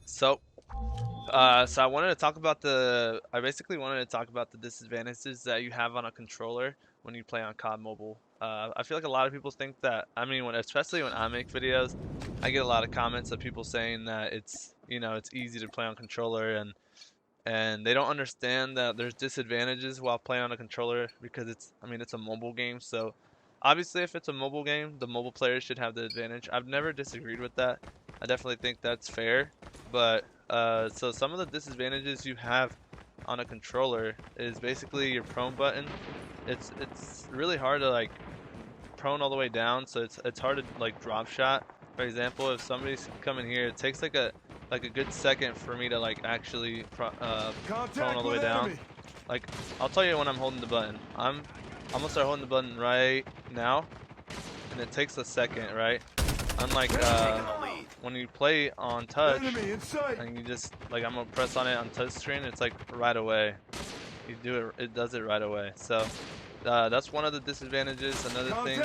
So, so I wanted to talk about I basically wanted to talk about the disadvantages that you have on a controller when you play on COD Mobile. I feel like a lot of people think that, I mean, especially when I make videos, I get a lot of comments of people saying that it's easy to play on controller and they don't understand that there's disadvantages while playing on a controller because it's a mobile game. So obviously if it's a mobile game, the mobile players should have the advantage. I've never disagreed with that. I definitely think that's fair. But so some of the disadvantages you have on a controller is basically your prone button. It's really hard to like prone all the way down, so it's hard to like drop shot. For example, if somebody's coming here, it takes like a good second for me to like actually prone all the way down. Like I'll tell you when I'm holding the button. I'm gonna start holding the button right now, and it takes a second, right? Unlike when you play on touch, and you just like I'm gonna press on it on touch screen, it's like right away. You do it, it does it right away. So that's one of the disadvantages. Another thing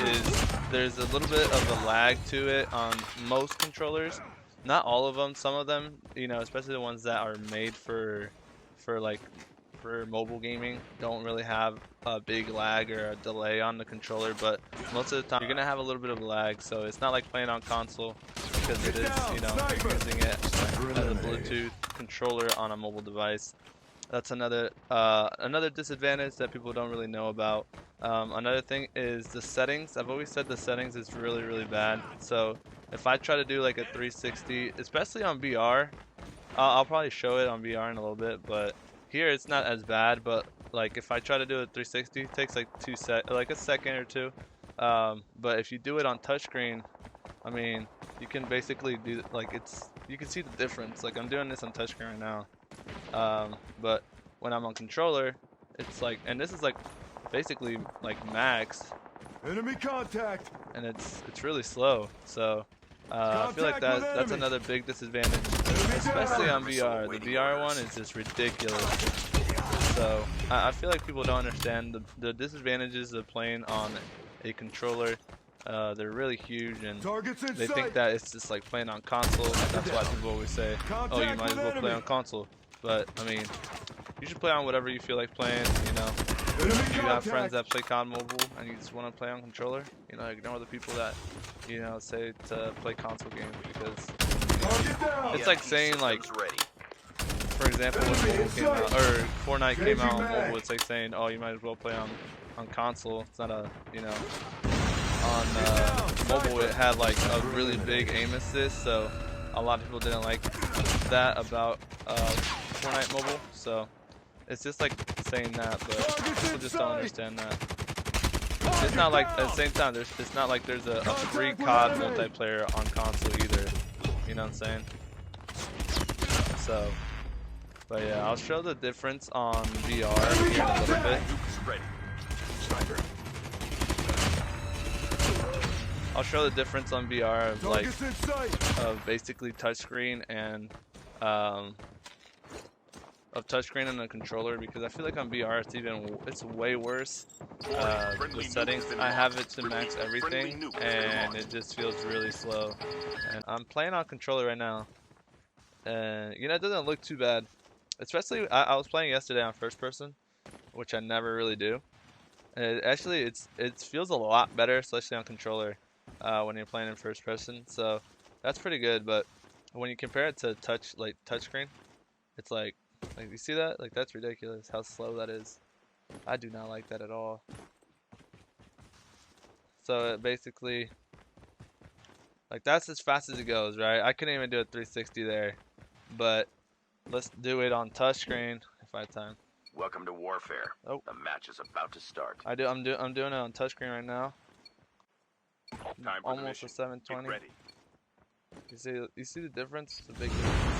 is there's a little bit of a lag to it on most controllers. Not all of them. Some of them, especially the ones that are made for for mobile gaming, don't really have a big lag or a delay on the controller. But most of the time, you're gonna have a little bit of lag. So it's not like playing on console because it is, you're using it as a Bluetooth controller on a mobile device. That's another disadvantage that people don't really know about. Another thing is the settings. I've always said the settings is really, really bad. So if I try to do like a 360, especially on VR, I'll probably show it on VR in a little bit, but here it's not as bad. But like if I try to do a 360, it takes like like a second or two. But if you do it on touchscreen, I mean, you can basically do like you can see the difference. Like I'm doing this on touchscreen right now. But when I'm on controller, it's like, and this is like basically like max. Enemy contact. And it's really slow. So I feel like that's another big disadvantage, especially on VR. The VR one is just ridiculous. So I feel like people don't understand the disadvantages of playing on a controller. They're really huge, and they think that it's just like playing on console. That's why people always say, "Oh, you might as well play on console." But I mean, you should play on whatever you feel like playing. If you have friends that play COD Mobile and you just want to play on controller, ignore the people that say to play console games because it's like saying like, for example, when mobile came out or Fortnite came out on mobile, it's like saying, "Oh, you might as well play on console." It's not on mobile it had like a really big aim assist, so a lot of people didn't like that about Fortnite mobile. So it's just like saying that, but people just don't understand that. It's not like at the same time it's not like there's a free COD multiplayer on console either. You know what I'm saying? So, but yeah, I'll show the difference on VR here in a little bit. I'll show the difference on VR of like basically touchscreen and of touchscreen and a controller, because I feel like on VR it's way worse. The settings, I have it to max everything and it just feels really slow. And I'm playing on controller right now, and it doesn't look too bad. Especially I was playing yesterday on first person, which I never really do. And it feels a lot better, especially on controller. When you're playing in first person, so that's pretty good. But when you compare it to touchscreen, it's like you see that? Like that's ridiculous how slow that is. I do not like that at all. So it basically, like that's as fast as it goes, right? I couldn't even do a 360 there, but let's do it on touchscreen if I have time. Welcome to warfare. Oh, the match is about to start. I'm doing it on touchscreen right now. Almost a 720. Ready. You see the difference? It's a big difference.